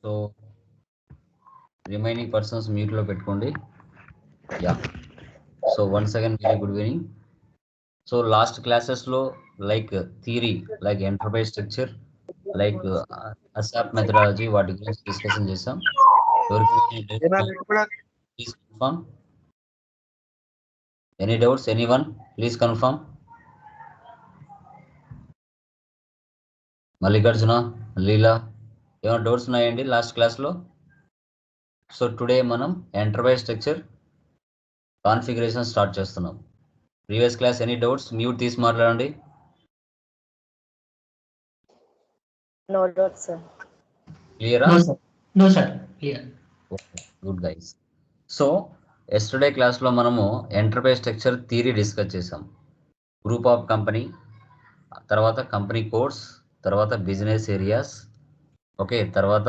So remaining persons mute లో పెట్టుకోండి. Ya, so once again very good evening. So last classes లో like theory, like enterprise structure, like ASAP methodology, వాటి గురించి discussion చేసాం. Please confirm. Any doubts? Anyone please confirm. Mallikarjuna, Leela, ఏమైనా doubts ఉన్నాయండి last క్లాస్లో? So today మనం ఎంటర్ప్రైజ్ స్ట్రక్చర్ కాన్ఫిగరేషన్ స్టార్ట్ చేస్తున్నాం. Previous class any doubts? Mute తీసి మాట్లాడండి. No doubt, sir. Clear? No sir. Clear. Okay, good guys. So yesterday క్లాస్లో మనము enterprise structure theory discuss చేసాం. గ్రూప్ ఆఫ్ కంపెనీ, తర్వాత company codes, తర్వాత business areas, okay, తర్వాత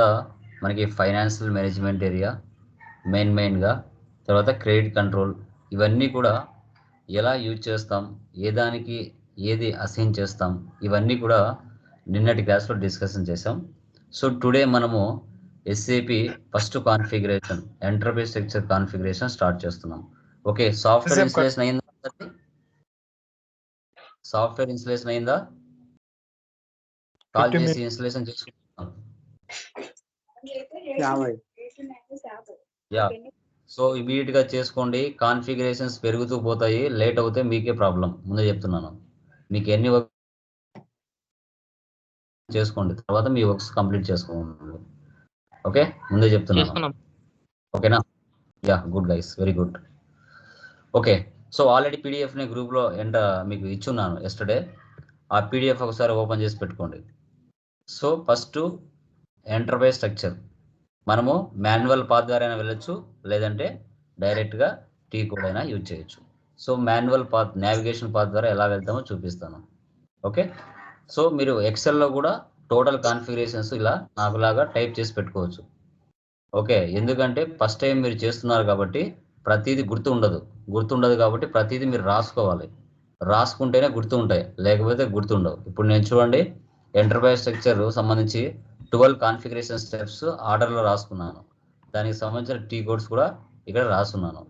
మనకి ఫైనాన్షియల్ మేనేజ్మెంట్ ఏరియా మెయిన్గా, తర్వాత క్రెడిట్ కంట్రోల్, ఇవన్నీ కూడా ఎలా యూజ్ చేస్తాం, ఏ దానికి ఏది అసైన్ చేస్తాం, ఇవన్నీ కూడా నిన్నటి క్లాస్లో డిస్కషన్ చేసాం. సో టుడే మనము SAP first configuration, enterprise structure configuration start చేస్తున్నాం. ఓకే, సాఫ్ట్వేర్ ఇన్స్టలేషన్ అయిందా? సాఫ్ట్వేర్ ఇన్స్టలేషన్ అయిందా? కాల్ చేసి ఇన్స్టలేషన్ చేసుకుంటాం. యా, సో ఇమీడియట్ గా చేసుకోండి. కాన్ఫిగరేషన్స్ పెరుగుతూ పోతాయి, లేట్ అవుతే మీకే ప్రాబ్లం. ముందే చెప్తున్నాను. మీకు ఎన్ని వర్క్ చేసుకోండి, తర్వాత మీ వర్క్స్ కంప్లీట్ చేసుకోండి. ఓకే, ముందే చెప్తున్నాను. ఓకేనా? Ya, good guys, very good. Okay, so already పీడిఎఫ్ని గ్రూప్లో మీకు ఇచ్చున్నాను ఎస్టర్డే. ఆ పీడిఎఫ్ ఒకసారి ఓపెన్ చేసి పెట్టుకోండి. సో ఫస్ట్ ఎంటర్ప్రైజ్ స్ట్రక్చర్ మనము మాన్యువల్ పాత్ ద్వారా అయినా వెళ్ళొచ్చు, లేదంటే డైరెక్ట్గా టీ కోడ్ అయినా యూజ్ చేయొచ్చు. So manual path, navigation path ద్వారా ఎలా వెళ్తామో చూపిస్తాను. ఓకే, సో మీరు ఎక్సెల్లో కూడా టోటల్ కాన్ఫిగరేషన్స్ ఇలా నాకులాగా టైప్ చేసి పెట్టుకోవచ్చు. ఓకే, ఎందుకంటే ఫస్ట్ టైం మీరు చేస్తున్నారు కాబట్టి ప్రతిదీ గుర్తుండదు కాబట్టి ప్రతిదీ మీరు రాసుకోవాలి. రాసుకుంటేనే గుర్తుంటాయి, లేకపోతే గుర్తుండవు. ఇప్పుడు నేను చూడండి, ఎంటర్ప్రైజ్ స్ట్రక్చర్ సంబంధించి 12 కాన్ఫిగరేషన్ స్టెప్స్ ఆర్డర్లో రాసుకున్నాను. దానికి సంబంధించిన టీ కోడ్స్ కూడా ఇక్కడ రాసుకున్నాను.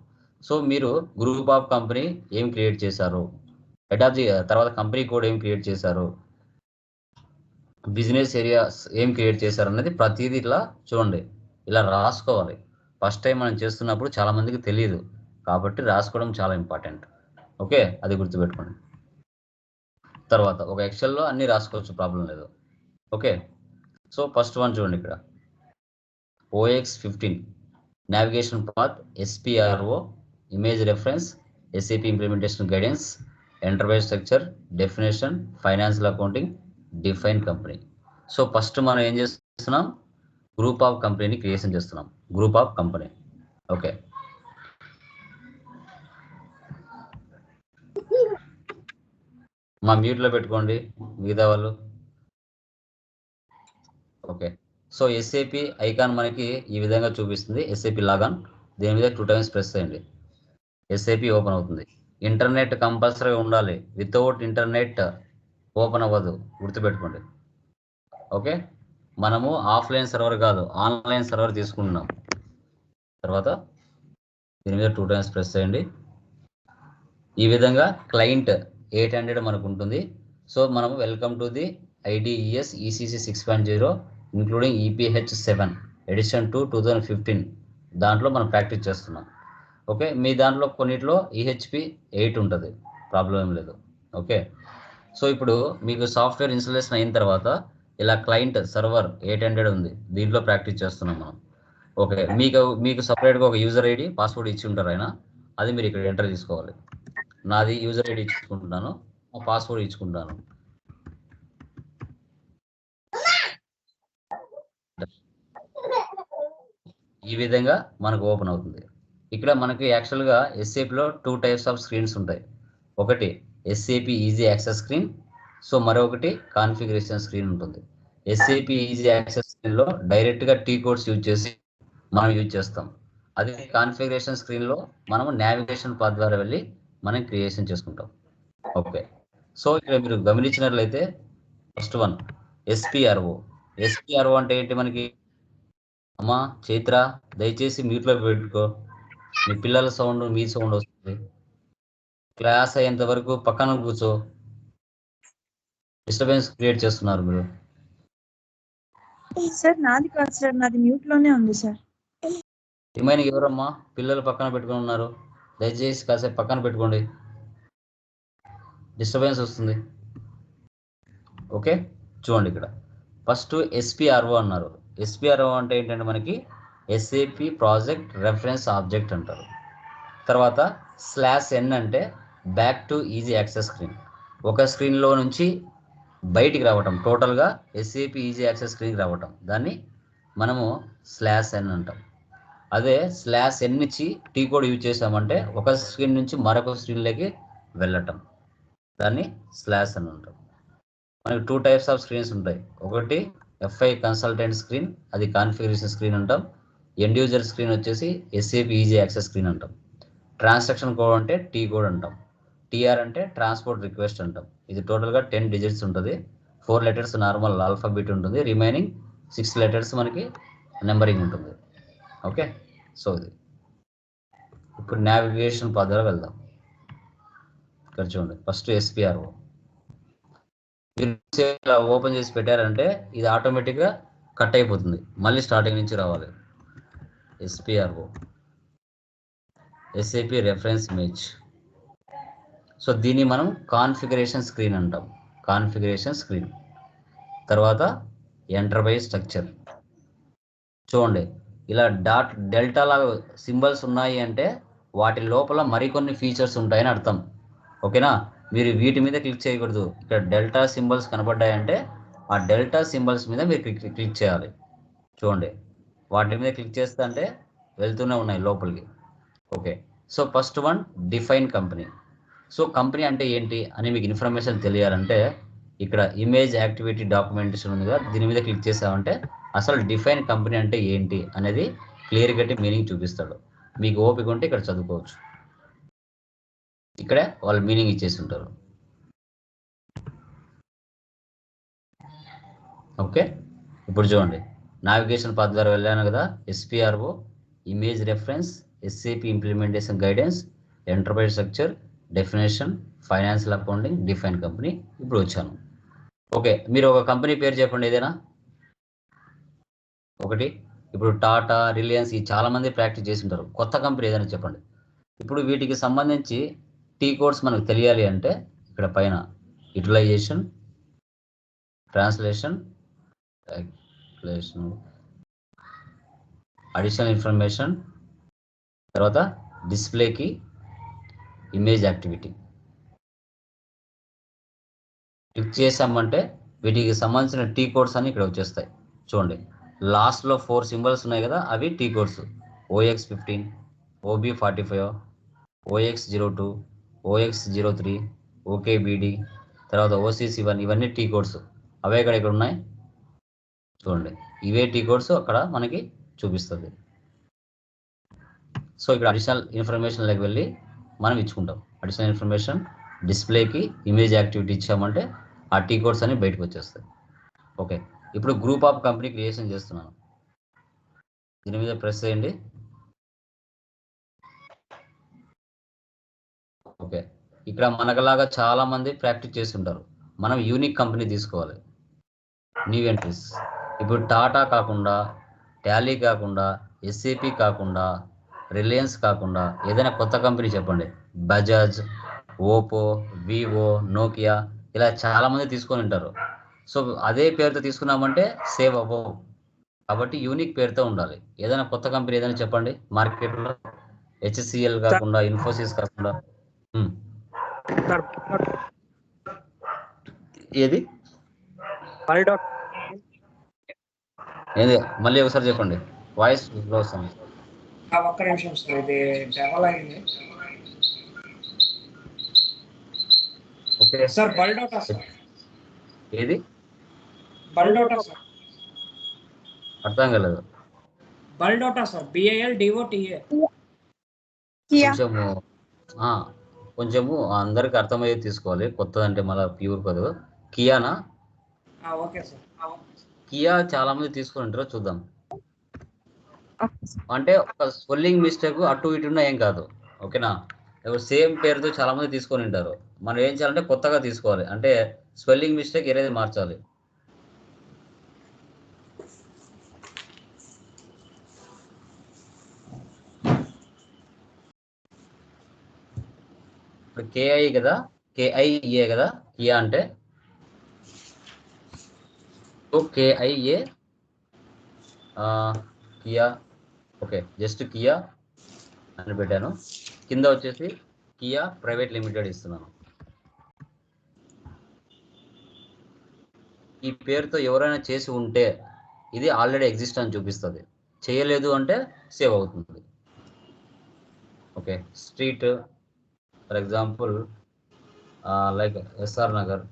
సో మీరు గ్రూప్ ఆఫ్ కంపెనీ ఏం క్రియేట్ చేశారు, హెడ్ ఆఫ్ ది, తర్వాత కంపెనీ కోడ్ ఏం క్రియేట్ చేశారు, బిజినెస్ ఏరియాస్ ఏం క్రియేట్ చేశారు అనేది ప్రతిదీ ఇట్లా చూడండి, ఇలా రాసుకోవాలి. ఫస్ట్ టైం మనం చేస్తున్నప్పుడు చాలా మందికి తెలియదు, కాబట్టి రాసుకోవడం చాలా ఇంపార్టెంట్. ఓకే, అది గుర్తుపెట్టుకోండి. తర్వాత ఒక ఎక్సెల్లో అన్ని రాసుకోవచ్చు, ప్రాబ్లం లేదు. ఓకే, సో ఫస్ట్ వన్ చూడండి, ఇక్కడ OX15 navigation path, SPRO, image reference, SAP implementation guidance, enterprise structure, definition, financial accounting, define company. So first మనం ఏం చేస్తున్నాం, గ్రూప్ ఆఫ్ కంపెనీని క్రియేషన్ చేస్తున్నాం. Group of company. ఓకే, మా మ్యూట్లో పెట్టుకోండి మిగతా వాళ్ళు. ఓకే, సో SAP ఐకాన్ మనకి ఈ విధంగా చూపిస్తుంది, SAP లాగాన్. దీని మీద 2 times ప్రెస్ చేయండి, SAP ఓపెన్ అవుతుంది. ఇంటర్నెట్ కంపల్సరీ ఉండాలి, వితౌట్ ఇంటర్నెట్ ఓపెన్ అవ్వదు, గుర్తుపెట్టుకోండి. ఓకే, మనము ఆఫ్లైన్ సర్వర్ కాదు, ఆన్లైన్ సర్వర్ తీసుకుంటున్నాం. తర్వాత దీని మీద 2 times ప్రెస్ చేయండి. ఈ విధంగా క్లయింట్ 800 మనకు ఉంటుంది. సో మనము welcome to the IDES ECC 6.0 including EPH 7 edition 2015 దాంట్లో మనం ప్రాక్టీస్ చేస్తున్నాం. ఓకే, మీ దాంట్లో కొన్నిట్లో EHP 8 ఉంటుంది, ప్రాబ్లం ఏం లేదు. ఓకే, సో ఇప్పుడు మీకు సాఫ్ట్వేర్ ఇన్స్టాలేషన్ అయిన తర్వాత ఇలా క్లయింట్ సర్వర్ 800 ఉంది, దీంట్లో ప్రాక్టీస్ చేస్తున్నాం మనం. ఓకే, మీకు సపరేట్గా ఒక యూజర్ ID పాస్వర్డ్ ఇచ్చి ఉంటారు ఆయన, అది మీరు ఇక్కడ ఎంటర్ చేసుకోవాలి. నాది యూజర్ ID ఇచ్చుకుంటున్నాను, పాస్వర్డ్ ఇచ్చుకుంటాను. ఈ విధంగా మనకు ఓపెన్ అవుతుంది. ఇక్కడ మనకి యాక్చువల్గా SAPలో 2 types ఆఫ్ స్క్రీన్స్ ఉంటాయి. ఒకటి SAP easy access screen, so మరొకటి కాన్ఫిగరేషన్ స్క్రీన్ ఉంటుంది. SAP ఈజీ యాక్సెస్ స్క్రీన్లో డైరెక్ట్గా టీ కోడ్స్ యూజ్ చేసి మనం యూజ్ చేస్తాం. అదే కాన్ఫిగరేషన్ స్క్రీన్లో మనము నావిగేషన్ పాత్ ద్వారా వెళ్ళి మనం క్రియేషన్ చేసుకుంటాం. ఓకే, సో ఇక్కడ మీరు గమనించినట్లయితే ఫస్ట్ వన్ SPRO. SPRO అంటే ఏంటి మనకి? అమ్మా చైత్ర దయచేసి మ్యూట్లో పెట్టుకో. మీ పిల్లల సౌండ్ మీ సౌండ్ వస్తుంది. క్లాస్ అయ్యేంత వరకు పక్కన కూర్చో. డిస్టర్బెన్స్ క్రియేట్ చేస్తున్నారు మీరు. సార్ నాది కాదు సార్, నాది మ్యూట్ లోనే ఉంది సార్. రిమైనింగ్ ఎవరమ్మా పిల్లలు పక్కన పెట్టుకుని ఉన్నారు? దయచేసి కాసేపు పక్కన పెట్టుకోండి, డిస్టర్బెన్స్ వస్తుంది. ఓకే చూడండి, ఇక్కడ ఫస్ట్ ఎస్పిఆర్ఓ అన్నారు. ఎస్పిఆర్ఓ అంటే ఏంటంటే మనకి ఎస్ఏపి ప్రాజెక్ట్ రెఫరెన్స్ ఆబ్జెక్ట్ అంటారు. తర్వాత /n అంటే back to easy access screen. ఒక స్క్రీన్లో నుంచి బయటికి రావటం, టోటల్గా ఎస్ఏపి ఈజీ యాక్సెస్ స్క్రీన్కి రావటం, దాన్ని మనము /n అంటాం. అదే /n ఇచ్చి టీ కోడ్ యూజ్ చేసామంటే ఒక స్క్రీన్ నుంచి మరొక స్క్రీన్లోకి వెళ్ళటం, దాన్ని /n అంటాం. మనకి 2 టైప్స్ ఆఫ్ స్క్రీన్స్ ఉంటాయి. ఒకటి FI కన్సల్టెంట్ స్క్రీన్, అది కాన్ఫిగరేషన్ స్క్రీన్ అంటాం. ఎండ్ యూజర్ స్క్రీన్ వచ్చేసి ఎస్ఏపి ఈజీ యాక్సెస్ స్క్రీన్ అంటాం. ట్రాన్సాక్షన్ కోడ్ అంటే టీ కోడ్ అంటాం. టీఆర్ అంటే ట్రాన్స్పోర్ట్ రిక్వెస్ట్ అంటాం. ఇది టోటల్గా 10 డిజిట్స్ ఉంటుంది. 4 లెటర్స్ నార్మల్ ఆల్ఫాబెట్ ఉంటుంది, రిమైనింగ్ 6 లెటర్స్ మనకి నెంబరింగ్ ఉంటుంది. ఓకే, సో ఇది ఇప్పుడు నావిగేషన్ పద్ధతిలో వెళ్దాం. ఇక్కడ చూడండి, ఫస్ట్ ఎస్పిఆర్ఓ మీరు ఓపెన్ చేసి పెట్టారంటే ఇది ఆటోమేటిక్గా కట్ అయిపోతుంది, మళ్ళీ స్టార్టింగ్ నుంచి రావాలి. SPRO SAP reference image. So దీన్ని మనం కాన్ఫిగరేషన్ స్క్రీన్ అంటాం, కాన్ఫిగరేషన్ స్క్రీన్. తర్వాత ఎంటర్ప్రైజ్ స్ట్రక్చర్. చూడండి, ఇలా డెల్టా లాగా సింబల్స్ ఉన్నాయి అంటే వాటి లోపల మరికొన్ని ఫీచర్స్ ఉంటాయని అర్థం. ఓకేనా, మీరు వీటి మీద క్లిక్ చేయకూడదు. ఇక్కడ డెల్టా సింబల్స్ కనబడ్డాయంటే ఆ డెల్టా సింబల్స్ మీద మీరు క్లిక్ చేయాలి. చూడండి, వాటి మీద క్లిక్ చేస్తే అంటే వెళ్తూనే ఉన్నాయి లోపలికి. Okay, so first one define company. So company అంటే ఏంటి అని మీకు ఇన్ఫర్మేషన్ తెలియాలంటే ఇక్కడ ఇమేజ్ యాక్టివిటీ డాక్యుమెంటేషన్ ఉంది కదా, దీని మీద క్లిక్ చేసామంటే అసలు డిఫైన్ కంపెనీ అంటే ఏంటి అనేది క్లియర్ కట్టి మీనింగ్ చూపిస్తాడు. మీకు ఓపిక ఉంటే ఇక్కడ చదువుకోవచ్చు, ఇక్కడే వాళ్ళు మీనింగ్ ఇచ్చేసి ఉంటారు. ఓకే, ఇప్పుడు చూడండి, నావిగేషన్ పాత్ ద్వారా వెళ్ళాను కదా, SPRO, image reference, SAP implementation guidance, enterprise structure, definition, financial accounting, define company. ఇప్పుడు వచ్చాను. ఓకే, మీరు ఒక కంపెనీ పేరు చెప్పండి ఏదైనా ఒకటి. ఇప్పుడు టాటా, రిలయన్స్, ఈ చాలా మంది ప్రాక్టీస్ చేసి ఉంటారు. కొత్త కంపెనీ ఏదైనా చెప్పండి. ఇప్పుడు వీటికి సంబంధించి టీ కోడ్స్ మనకు తెలియాలి అంటే ఇక్కడ పైన యూటిలైజేషన్, ట్రాన్స్లేషన్, అడిషనల్ ఇన్ఫర్మేషన్, తర్వాత డిస్ప్లేకి, ఇమేజ్ యాక్టివిటీ క్లిక్ చేసామంటే వీటికి సంబంధించిన టీ కోడ్స్ అన్ని ఇక్కడ వచ్చేస్తాయి. చూడండి, లాస్ట్లో 4 సింబల్స్ ఉన్నాయి కదా, అవి T codes. OX15, OB45, OX02, OX03, OKBD, తర్వాత OCC1, ఇవన్నీ టీ కోడ్స్. అవే ఇక్కడ ఉన్నాయి చూడండి, ఇవే టీ కోడ్స్ అక్కడ మనకి చూపిస్తుంది. సో ఇక్కడ అడిషనల్ ఇన్ఫర్మేషన్లోకి వెళ్ళి మనం ఇచ్చుకుంటాం. అడిషనల్ ఇన్ఫర్మేషన్, డిస్ప్లేకి, ఇమేజ్ యాక్టివిటీ ఇచ్చామంటే ఆ టీ కోడ్స్ అన్ని బయటకు వచ్చేస్తాయి. ఓకే, ఇప్పుడు గ్రూప్ ఆఫ్ కంపెనీ క్రియేషన్ చేస్తున్నాను. దీని మీద ప్రెస్ చేయండి. ఓకే, ఇక్కడ మనకలాగా చాలా మంది ప్రాక్టీస్ చేస్తుంటారు. మనం యూనిక్ కంపెనీ తీసుకోవాలి. New entries. ఇప్పుడు టాటా కాకుండా, టాలీ కాకుండా, ఎస్ఏపి కాకుండా, రిలయన్స్ కాకుండా ఏదైనా కొత్త కంపెనీ చెప్పండి. బజాజ్, ఓపో, వివో, నోకియా, ఇలా చాలా మంది తీసుకొని ఉంటారు. సో అదే పేరుతో తీసుకున్నామంటే సేవ్ అవ్వవు. కాబట్టి యూనిక్ పేరుతో ఉండాలి. ఏదైనా కొత్త కంపెనీ ఏదైనా చెప్పండి మార్కెట్లో. HCL కాకుండా, ఇన్ఫోసిస్ కాకుండా. ఏది ఏది మళ్ళీ ఒకసారి చెప్పండి, వాయిస్ లో వస్తుంది. ఒక్క నిమిషం సార్, ఇది డెవల్ అయింది. Okay sir Baldota sir. ఏది బల్డోటా సార్, అర్థం కాలేదు. Baldota sir, BILDOTA. కొంచెము అందరికి అర్థమయ్యేది తీసుకోవాలి. కొత్తదంటే మళ్ళీ ప్యూర్ కాదు. కియానా? Okay sir. కియా చాలా మంది తీసుకొని ఉంటారో చూద్దాం. అంటే ఒక స్పెల్లింగ్ మిస్టేక్ అటు ఇటు ఉన్నా ఏం కాదు. ఓకేనా? ఇప్పుడు సేమ్ పేరుతో చాలా మంది తీసుకొని ఉంటారు. మనం ఏం చేయాలంటే కొత్తగా తీసుకోవాలి. అంటే స్పెల్లింగ్ మిస్టేక్ ఏదైతే మార్చాలి. ఇప్పుడు కేఐ కదా, కేఐఏ కదా కియా అంటే. కేఐఏ కియా. ఓకే, జస్ట్ కియా అని పెట్టాను. కింద వచ్చేసి కియా ప్రైవేట్ లిమిటెడ్ ఇస్తున్నాను. ఈ పేరుతో ఎవరైనా చేసి ఉంటే ఇది ఆల్రెడీ ఎగ్జిస్ట్ అని చూపిస్తుంది. చేయలేదు అంటే సేవ్ అవుతుంది. Okay, street for example like SR Nagar.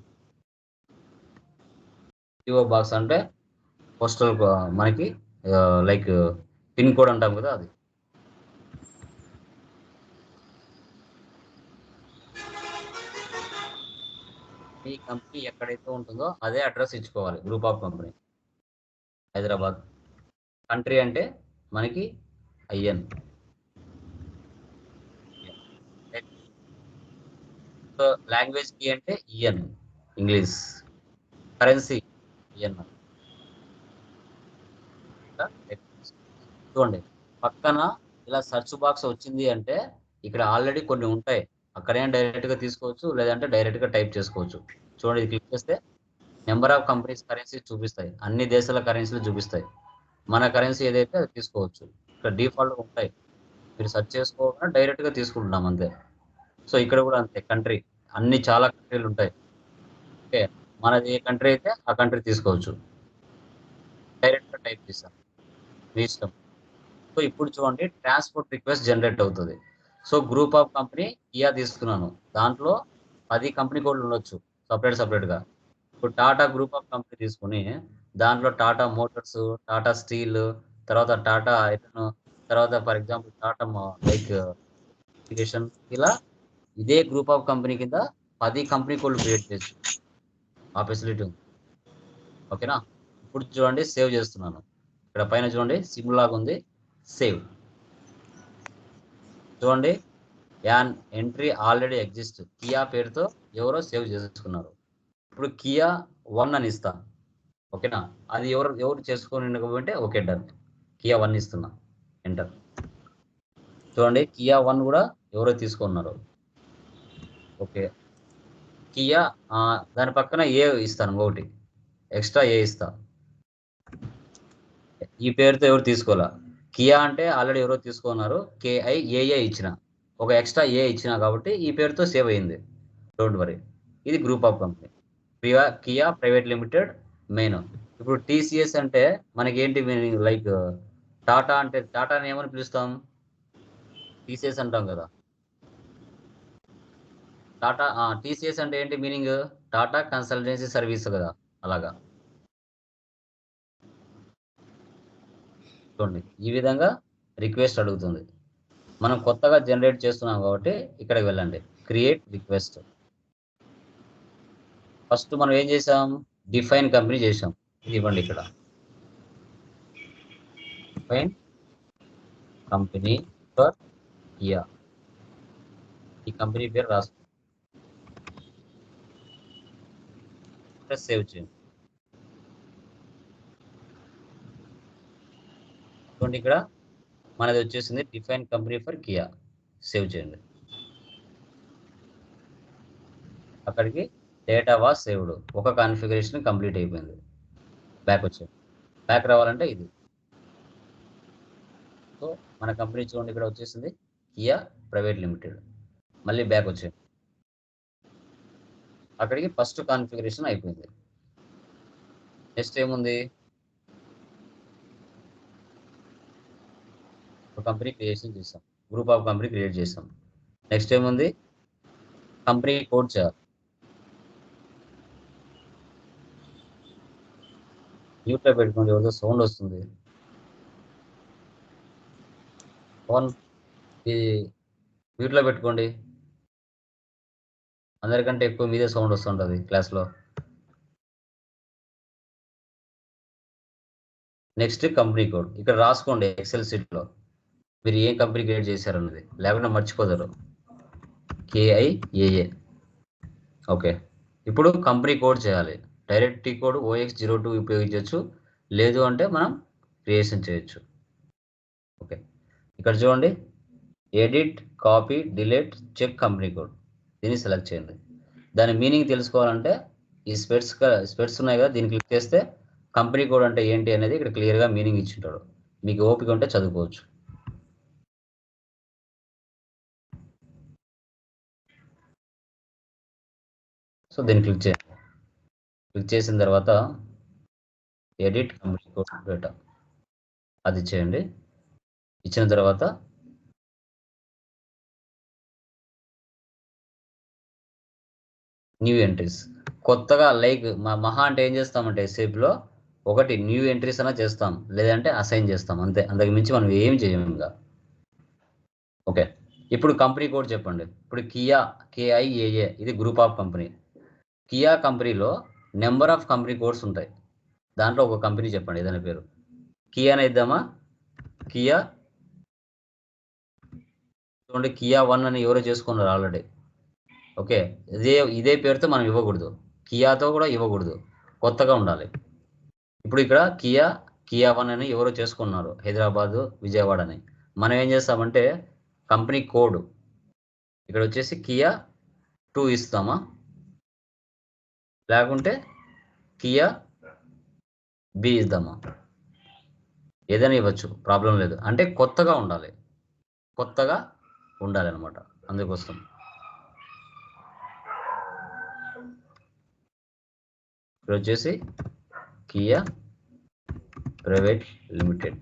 PO box అంటే పోస్టల్ మనకి లైక్ పిన్ కోడ్ అంటాం కదా అది. మీ కంపెనీ ఎక్కడైతే ఉంటుందో అదే అడ్రస్ ఇచ్చుకోవాలి. Group of company Hyderabad. Country అంటే మనకి ఐఎన్. సో లాంగ్వేజ్ కి అంటే ఈఎన్ ఇంగ్లీష్. Currency EN. చూడండి పక్కన ఇలా సెర్చ్ బాక్స్ వచ్చింది అంటే ఇక్కడ ఆల్రెడీ కొన్ని ఉంటాయి. అక్కడైనా డైరెక్ట్ గా తీసుకోవచ్చు, లేదంటే డైరెక్ట్ గా టైప్ చేసుకోవచ్చు. చూడండి, ఇది క్లిక్ చేస్తే నెంబర్ ఆఫ్ కంపెనీస్ కరెన్సీ చూపిస్తాయి. అన్ని దేశాల కరెన్సీలు చూపిస్తాయి. మన కరెన్సీ ఏదైతే అది తీసుకోవచ్చు. ఇక్కడ డిఫాల్ట్ ఉంటాయి. మీరు సెర్చ్ చేసుకోకుండా డైరెక్ట్ గా తీసుకుంటున్నాం అంతే. సో ఇక్కడ కూడా అంతే, కంట్రీ అన్ని చాలా కంట్రీలు ఉంటాయి. ఓకే, మనది ఏ కంట్రీ అయితే ఆ కంట్రీ తీసుకోవచ్చు. డైరెక్ట్ గా టైప్ చేస్తాం, మీ ఇష్టం. సో ఇప్పుడు చూడండి ట్రాన్స్పోర్ట్ రిక్వెస్ట్ జనరేట్ అవుతుంది. So group of company Kia తీసుకున్నాను. దాంట్లో 10 కంపెనీ కోడ్లు ఉండొచ్చు సపరేట్ గా. ఇప్పుడు టాటా గ్రూప్ ఆఫ్ కంపెనీ తీసుకుని దాంట్లో టాటా మోటార్స్, టాటా స్టీల్, తర్వాత టాటా ఐరన్, తర్వాత for example Tata like irrigation, ఇలా ఇదే గ్రూప్ ఆఫ్ కంపెనీ కింద 10 కంపెనీ కోడ్లు క్రియేట్ చేసి ఆ ఫెసిలిటీ ఉంది. ఓకేనా? ఇప్పుడు చూడండి సేవ్ చేస్తున్నాను. ఇక్కడ పైన చూడండి సిమ్ లాగా ఉంది, సేవ్. చూడండి an entry already exist. Kia పేరుతో ఎవరో సేవ్ చేసుకున్నారు. ఇప్పుడు కియా 1 అని ఇస్తా. ఓకేనా? అది ఎవరు చేసుకొని ఉండకపోతే ఓకే డన్. కియా 1 ఇస్తున్నా, ఎంటర్. చూడండి కియా 1 కూడా ఎవరో తీసుకున్నారు. ఓకే, కియా దాని పక్కన ఏ ఇస్తాను, ఒకటి ఎక్స్ట్రా ఏ ఇస్తా. ఈ పేరుతో ఎవరు తీసుకోవాలా. కియా అంటే ఆల్రెడీ ఎవరో తీసుకున్నారు, కేఐఏఏ ఇచ్చిన, ఒక ఎక్స్ట్రా ఏ ఇచ్చిన కాబట్టి ఈ పేరుతో సేవ్ అయింది. Don't worry. ఇది group of company Kia private limited main. ఇప్పుడు టీసీఎస్ అంటే మనకి ఏంటి మీనింగ్, లైక్ టాటా అంటే టాటాని ఏమని పిలుస్తాం, టీసీఎస్ అంటాం కదా. టాటా టీసీఎస్ అంటే ఏంటి మీనింగ్, టాటా కన్సల్టెన్సీ సర్వీస్ కదా, అలాగా. చూడండి ఈ విధంగా రిక్వెస్ట్ అడుగుతుంది. మనం కొత్తగా జనరేట్ చేస్తున్నాం కాబట్టి ఇక్కడికి వెళ్ళండి, క్రియేట్ రిక్వెస్ట్. ఫస్ట్ మనం ఏం చేసాం, డిఫైన్ కంపెనీ చేసాం. ఇది ఇవ్వండి ఇక్కడ, డిఫైన్ కంపెనీ ఫర్ కియా. ఈ కంపెనీ పేరు రాసుకో, సేవ్ చేయండి. చూడండి ఇక్కడ మనది వచ్చేసింది define company for Kia. Save చేయండి. అక్కడికి డేటా వాస్ సేవ్డ్, ఒక కాన్ఫిగరేషన్ కంప్లీట్ అయిపోయింది. బ్యాక్ వచ్చేది. బ్యాక్ రావాలంటే ఇది. సో మన కంపెనీ చూడండి ఇక్కడ వచ్చేసింది కియా ప్రైవేట్ లిమిటెడ్. మళ్ళీ బ్యాక్ వచ్చేది. అక్కడికి ఫస్ట్ కాన్ఫిగరేషన్ అయిపోయింది. నెక్స్ట్ ఏముంది, ఒక కంపెనీ క్రియేషన్ చేసాం, గ్రూప్ ఆఫ్ కంపెనీ క్రియేట్ చేసాం. నెక్స్ట్ ఏముంది, కంపెనీ కోడ్ చేయాలి. మ్యూట్లో పెట్టుకోండి, ఎవరిదో సౌండ్ వస్తుంది. ఫోన్ మ్యూట్లో పెట్టుకోండి, అందరికంటే ఎక్కువ మీదే సౌండ్ వస్తుంటుంది క్లాస్లో. నెక్స్ట్ కంపెనీ కోడ్ ఇక్కడ రాసుకోండి ఎక్సెల్ షీట్లో మీరు ఏ కంపెనీ క్రియేట్ చేశారన్నది, లేకుండా మర్చిపోతారు. KIAA. ఓకే, ఇప్పుడు కంపెనీ కోడ్ చేయాలి. డైరెక్ట్ టీ కోడ్ OX02 ఉపయోగించవచ్చు, లేదు అంటే మనం క్రియేషన్ చేయొచ్చు. ఓకే, ఇక్కడ చూడండి edit, copy, delete, check company code, దీన్ని సెలెక్ట్ చేయండి. దాని మీనింగ్ తెలుసుకోవాలంటే ఈ స్పెట్స్ ఉన్నాయి కదా, దీన్ని క్లిక్ చేస్తే కంపెనీ కోడ్ అంటే ఏంటి అనేది ఇక్కడ క్లియర్గా మీనింగ్ ఇచ్చింటాడు. మీకు ఓపిక ఉంటే చదువుకోవచ్చు. సో దీన్ని క్లిక్ చేయండి. క్లిక్ చేసిన తర్వాత ఎడిట్ కంపెనీ కోడ్ డేటా అది చేయండి. ఇచ్చిన తర్వాత న్యూ ఎంట్రీస్, కొత్తగా లైక్ మహా అంటే ఏం చేస్తామంటే సేప్లో ఒకటి న్యూ ఎంట్రీస్ అన్నా చేస్తాం, లేదంటే అసైన్ చేస్తాం, అంతే. అంతకు మించి మనం ఏం చేయము ఇంకా. ఓకే, ఇప్పుడు కంపెనీ కోడ్ చెప్పండి. ఇప్పుడు KIAA ఇది గ్రూప్ ఆఫ్ కంపెనీ. కియా కంపెనీలో నెంబర్ ఆఫ్ కంపెనీ కోడ్స్ ఉంటాయి. దాంట్లో ఒక కంపెనీ చెప్పండి, ఏదైనా పేరు. కియా అని ఇద్దామా? కియా చూడండి, Kia 1 అని ఎవరో చేసుకున్నారు ఆల్రెడీ. ఓకే, ఇదే పేరుతో మనం ఇవ్వకూడదు, కియాతో కూడా ఇవ్వకూడదు, కొత్తగా ఉండాలి. ఇప్పుడు ఇక్కడ Kia 1 అని ఎవరో చేసుకున్నారు, హైదరాబాద్, విజయవాడ అని. మనం ఏం చేస్తామంటే కంపెనీ కోడ్ ఇక్కడ వచ్చేసి Kia 2 ఇస్తామా, లేకుంటే Kia B ఇద్దామా? ఏదైనా ఇవ్వచ్చు, ప్రాబ్లం లేదు. అంటే కొత్తగా ఉండాలి అనమాట. అందుకోసం ఇక్కడ వచ్చేసి కియా ప్రైవేట్ లిమిటెడ్,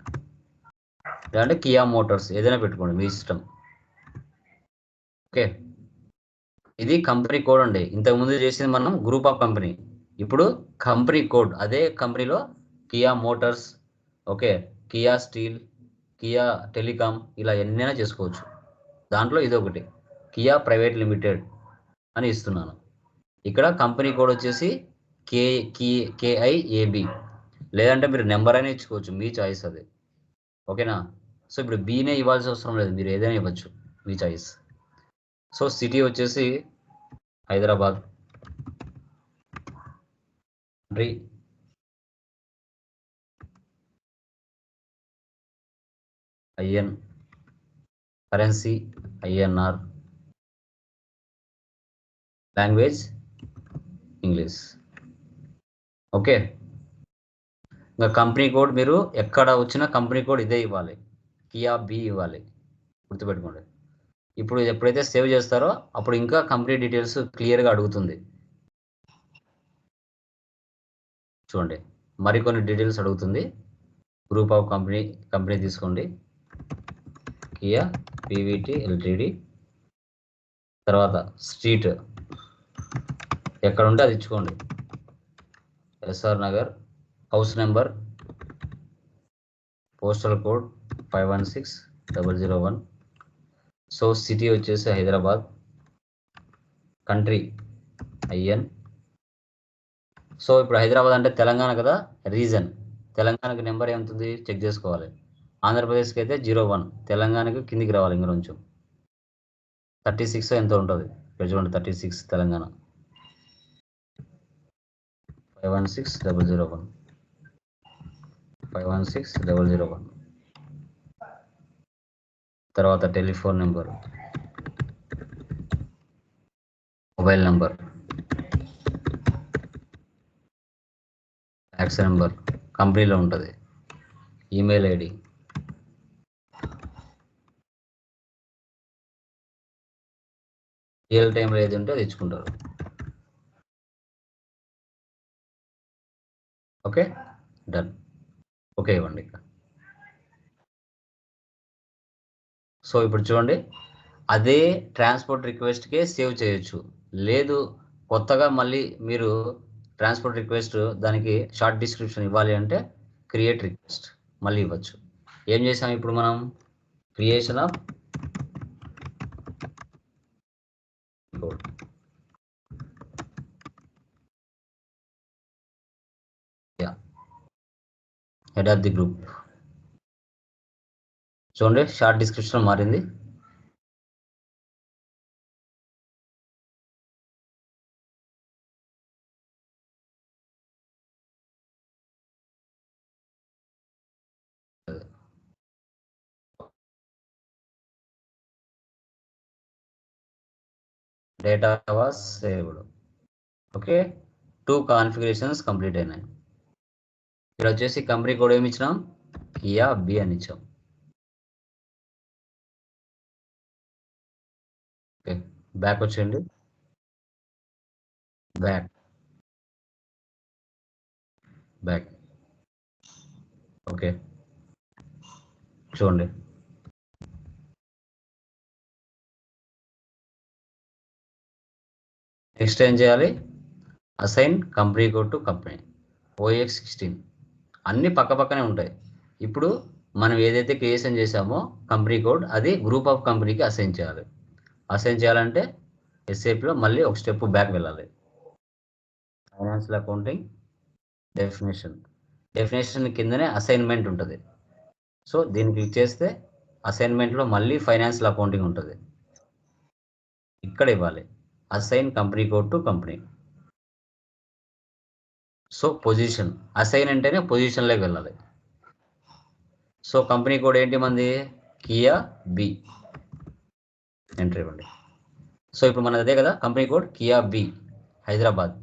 లేదంటే కియా మోటార్స్, ఏదైనా పెట్టుకోండి, మీ ఇష్టం. ఓకే, ఇది కంపెనీ కోడ్ అండి. ఇంతకుముందు చేసింది మనం గ్రూప్ ఆఫ్ కంపెనీ, ఇప్పుడు కంపెనీ కోడ్. అదే కంపెనీలో Kia Motors, okay, Kia steel, Kia telecom, ఇలా ఎన్నైనా చేసుకోవచ్చు. దాంట్లో ఇది ఒకటి కియా ప్రైవేట్ లిమిటెడ్ అని ఇస్తున్నాను. ఇక్కడ కంపెనీ కోడ్ వచ్చేసి KIAB, లేదంటే మీరు నెంబర్ అయినా ఇచ్చుకోవచ్చు, మీ చాయిస్ అది. ఓకేనా? సో ఇప్పుడు బీనే ఇవ్వాల్సిన అవసరం లేదు, మీరు ఏదైనా ఇవ్వచ్చు, మీ చాయిస్. సో సిటీ వచ్చేసి Hyderabad, country IN, currency INR, language English. Okay, ఇంకా కంపెనీ కోడ్ మీరు ఎక్కడ వచ్చినా కంపెనీ కోడ్ ఇదే ఇవ్వాలి, కియా B ఇవ్వాలి, గుర్తుపెట్టుకోండి. ఇప్పుడు ఎప్పుడైతే సేవ్ చేస్తారో అప్పుడు ఇంకా కంపెనీ డీటెయిల్స్ క్లియర్గా అడుగుతుంది. చూడండి, మరికొన్ని డీటెయిల్స్ అడుగుతుంది. గ్రూప్ ఆఫ్ కంపెనీ తీసుకోండి, కియా PVT LTD. తర్వాత స్ట్రీట్ ఎక్కడ ఉంటే అది ఇచ్చుకోండి, SR Nagar, house number, postal code 516001. So city వచ్చేసి హైదరాబాద్, కంట్రీ IN. సో ఇప్పుడు హైదరాబాద్ అంటే తెలంగాణ కదా, రీజన్ తెలంగాణకి నెంబర్ ఏముంటుంది చెక్ చేసుకోవాలి. ఆంధ్రప్రదేశ్కి అయితే 01, తెలంగాణకి కిందికి రావాలి ఇంకా కొంచెం, 36 ఎంత ఉంటుంది ఇక్కడ చూడండి, 36 తెలంగాణ, 516001, 516001. తర్వాత telephone number, mobile number, fax number కంపెనీలో ఉంటుంది, ఈమెయిల్ ID, రియల్ టైంలో ఏది ఉంటే అది ఇచ్చుకుంటారు. Okay, done. ఓకే ఇవ్వండి. సో ఇప్పుడు చూడండి, అదే ట్రాన్స్పోర్ట్ రిక్వెస్ట్కే సేవ్ చేయొచ్చు, లేదు కొత్తగా మళ్ళీ మీరు ట్రాన్స్పోర్ట్ రిక్వెస్ట్ దానికి షార్ట్ డిస్క్రిప్షన్ ఇవ్వాలి అంటే క్రియేట్ రిక్వెస్ట్ మళ్ళీ ఇవ్వచ్చు. ఏం చేసాం ఇప్పుడు మనం? Creation of code. Head of the group. చూడండి షార్ట్ డిస్క్రిప్షన్ మారింది. Data was saved. Okay, 2 configurations complete అయినాయి. ఇక్కడ వచ్చేసి కంపెనీ కోడ్ ఏమి ఇచ్చినాం, కియా బి అని ఇచ్చాం. ఓకే, బ్యాక్ వచ్చేయండి. బ్యాక్ ఓకే, చూడండి నెక్స్ట్ ఏం చేయాలి, assign company code to company OX16 అన్ని పక్క పక్కనే ఉంటాయి. ఇప్పుడు మనం ఏదైతే క్రియేషన్ చేసామో కంపెనీ కోడ్ అది గ్రూప్ ఆఫ్ కంపెనీకి అసైన్ చేయాలి. అసైన్ చేయాలంటే ఎస్ఏపిలో మళ్ళీ ఒక స్టెప్ బ్యాక్ వెళ్ళాలి. ఫైనాన్షియల్ అకౌంటింగ్ డెఫినేషన్ కిందనే అసైన్మెంట్ ఉంటుంది. సో దీన్ని క్లిక్ చేస్తే అసైన్మెంట్లో మళ్ళీ ఫైనాన్షియల్ అకౌంటింగ్ ఉంటుంది. ఇక్కడ ఇవ్వాలి assign company code to company. So position assign అంటేనే పొజిషన్లోకి వెళ్ళాలి. సో కంపెనీ కోడ్ ఏంటి మంది, కియా బి. ఎంటర్ ఇవ్వండి. సో ఇప్పుడు మనది అదే కదా company code Kia B Hyderabad.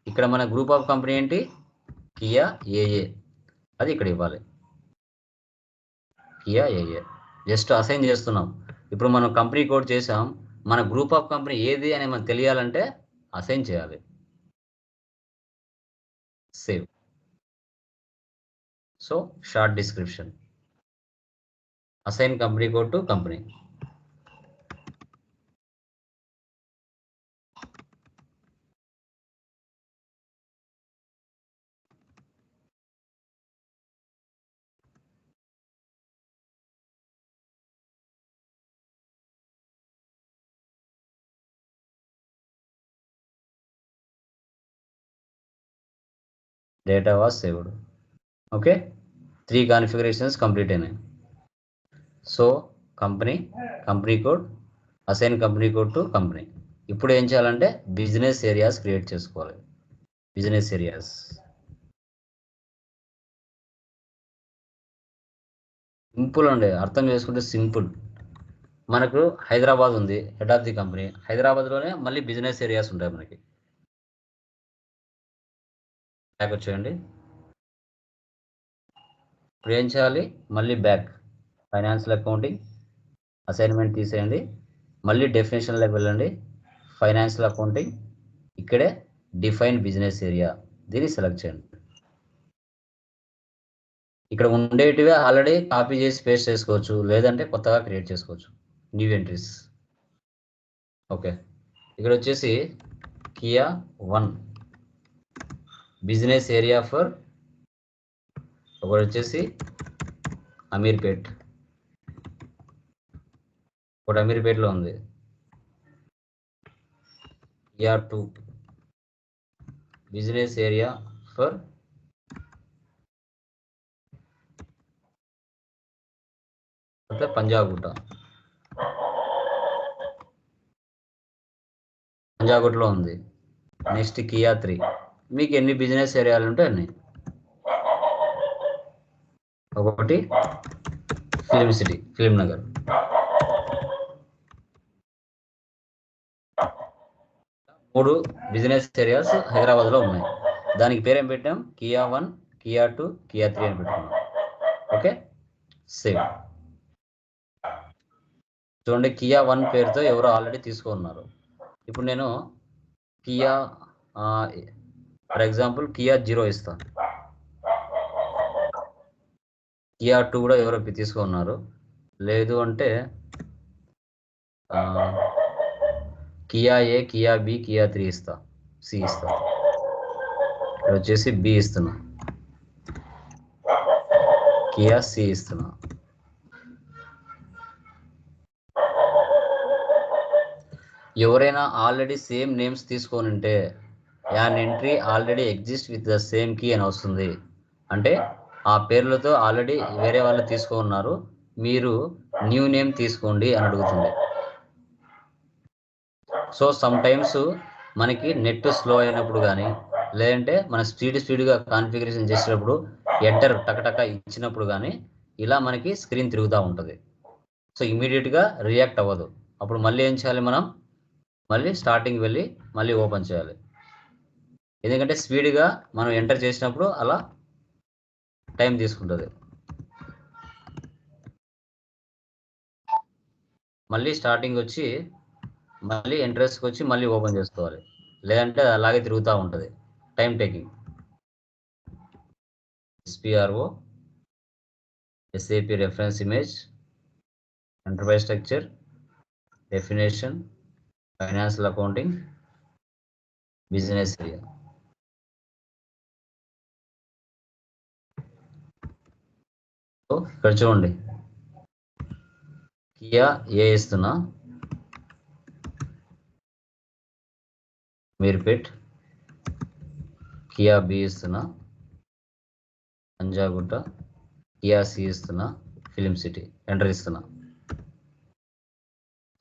ఇక్కడ మన గ్రూప్ ఆఫ్ కంపెనీ ఏంటి, కియా ఏఏ, అది ఇక్కడ ఇవ్వాలి. కియా ఏఏ జస్ట్ అసైన్ చేస్తున్నాం. ఇప్పుడు మనం కంపెనీ కోడ్ చేసాం, మన గ్రూప్ ఆఫ్ కంపెనీ ఏది అని మనకు తెలియాలంటే అసైన్ చేయాలి. Save. So short description assign company code to company. Data was saved. Okay, 3 configurations complete అయినాయి. So company code, assign company code to company. ఇప్పుడు ఏం చేయాలంటే బిజినెస్ ఏరియాస్ క్రియేట్ చేసుకోవాలి. బిజినెస్ ఏరియాస్ సింపుల్ అండి, అర్థం చేసుకుంటే సింపుల్. మనకు హైదరాబాద్ ఉంది, హెడ్ ఆఫ్ ది కంపెనీ. హైదరాబాద్లోనే మళ్ళీ బిజినెస్ ఏరియాస్ ఉంటాయి మనకి. బ్యాక్ వచ్చేయండి. ఇప్పుడు ఏం చేయాలి, మళ్ళీ బ్యాక్ ఫైనాన్షియల్ అకౌంటింగ్ అసైన్మెంట్ తీసేయండి, మళ్ళీ డెఫినేషన్లోకి వెళ్ళండి. ఫైనాన్షియల్ అకౌంటింగ్ ఇక్కడే డిఫైన్ బిజినెస్ ఏరియా, దీన్ని సెలెక్ట్ చేయండి. ఇక్కడ ఉండేటివే ఆల్రెడీ కాపీ చేసి పేస్ట్ చేసుకోవచ్చు, లేదంటే కొత్తగా క్రియేట్ చేసుకోవచ్చు. New entries. ఓకే, ఇక్కడ వచ్చేసి కియా 1 బిజినెస్ ఏరియా ఫర్, ఒకటి వచ్చేసి అమీర్పేట్, ఒకటి అమీర్పేట్లో ఉంది. కియా 2 బిజినెస్ ఏరియా ఫర్ పంజాగుట్టలో ఉంది. Next Kia 3. మీకు ఎన్ని బిజినెస్ ఏరియాలు ఉంటే అన్ని. ఒకటి ఫిల్మ్ సిటీ, ఫిల్మ్ నగర్. మూడు బిజినెస్ ఏరియాస్ హైదరాబాద్లో ఉన్నాయి. దానికి పేరేం పెట్టాం, కియా 1, కియా 2, కియా 3 అని పెట్టుకున్నాం. Okay, save. చూడండి కియా 1 పేరుతో ఎవరో ఆల్రెడీ తీసుకున్నారు. ఇప్పుడు నేను కియా ఫర్ ఎగ్జాంపుల్ కియా 0 ఇస్తాను. కియా 2 కూడా ఎవరో తీసుకున్నారు. లేదు అంటే కియా ఏ, కియా బి, కియా 3 ఇస్తా, సి ఇస్తా. ఇక్కడ వచ్చేసి బి ఇస్తున్నా, కియా సి ఇస్తున్నా. ఎవరైనా ఆల్రెడీ సేమ్ నేమ్స్ తీసుకొని ఉంటే an entry already exist with the same key అని వస్తుంది. అంటే ఆ పేర్లతో ఆల్రెడీ వేరే వాళ్ళు తీసుకున్నారు, మీరు న్యూ నేమ్ తీసుకోండి అని అడుగుతుంది. సో సమ్ టైమ్స్ మనకి నెట్ స్లో అయినప్పుడు కానీ, లేదంటే మన స్పీడ్గా కాన్ఫిగరేషన్ చేసేటప్పుడు ఎంటర్ టకటక ఇచ్చినప్పుడు కానీ ఇలా మనకి స్క్రీన్ తిరుగుతూ ఉంటుంది. సో ఇమీడియట్గా రియాక్ట్ అవ్వదు. అప్పుడు మళ్ళీ ఏం చేయాలి, మనం మళ్ళీ స్టార్టింగ్ వెళ్ళి మళ్ళీ ఓపెన్ చేయాలి. ఎందుకంటే స్పీడ్గా మనం ఎంటర్ చేసినప్పుడు అలా టైం తీసుకుంటుంది. మళ్ళీ స్టార్టింగ్ వచ్చి మళ్ళీ ఎంట్రెన్స్కి వచ్చి మళ్ళీ ఓపెన్ చేసుకోవాలి, లేదంటే అలాగే తిరుగుతూ ఉంటుంది, time taking. SPRO, SAP reference image, enterprise structure, definition, financial accounting, business area. ఇక్కడ చూడండి, కియా ఏ ఇస్తున్నా, మీర్పేట్, కియా బి ఇస్తున్నా, పంజాగుట్ట, కియా సి ఇస్తున్నా, ఫిలిం సిటీ, ఎంటర్ ఇస్తున్నా.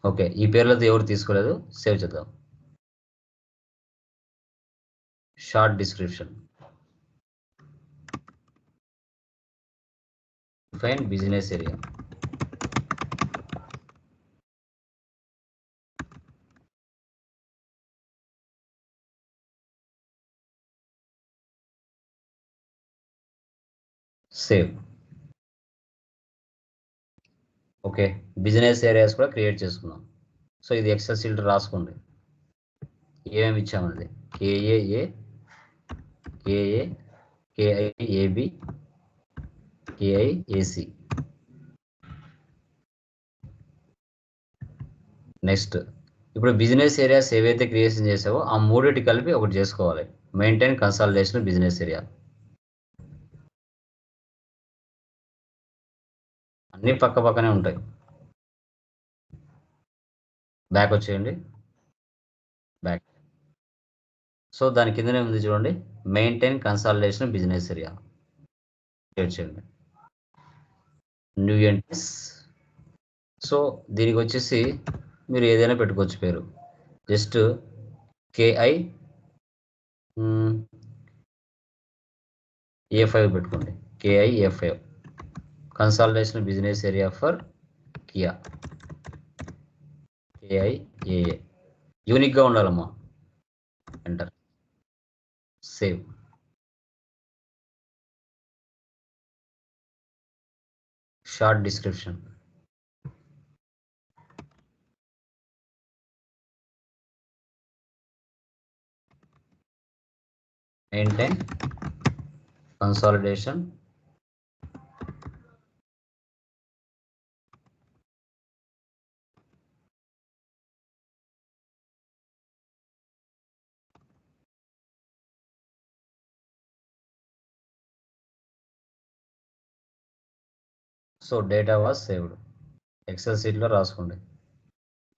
ఓకే, ఈ పేర్లతో ఎవరు తీసుకోలేదు, సేవ్ చేద్దాం. Short description, fine business area. Save. Okay, business areas కూడా క్రియేట్ చేసుకున్నాం. సో ఇది ఎక్సెల్ షీట్ రాసుకోండి, ఏమేమి ఇచ్చామన్నది. KAA, KA, KIAB, KIAC. Next ఇప్పుడు బిజినెస్ ఏరియాస్ ఏవైతే క్రియేషన్ చేసావో ఆ మూడింటి కలిపి ఒకటి చేసుకోవాలి, మెయింటైన్ కన్సాలిడేషన్ బిజినెస్ ఏరియా. అన్ని పక్క పక్కనే ఉంటాయి. బ్యాక్ వచ్చేయండి, బ్యాక్. సో దాని కిందనే ఉంది చూడండి, మెయింటైన్ కన్సాలిడేషన్ బిజినెస్ ఏరియా. చేయండి, న్యూ ఎంట్రీస్. సో దీనికి వచ్చేసి మీరు ఏదైనా పెట్టుకోవచ్చు పేరు, జస్ట్ KIA5 పెట్టుకోండి, KIA5 consolidation business area for Kia, KIAA. యూనిక్గా ఉండాలమ్మా. Enter, save. Short description, maintain consolidation so data was saved. Excel షీట్లో రాసుకోండి.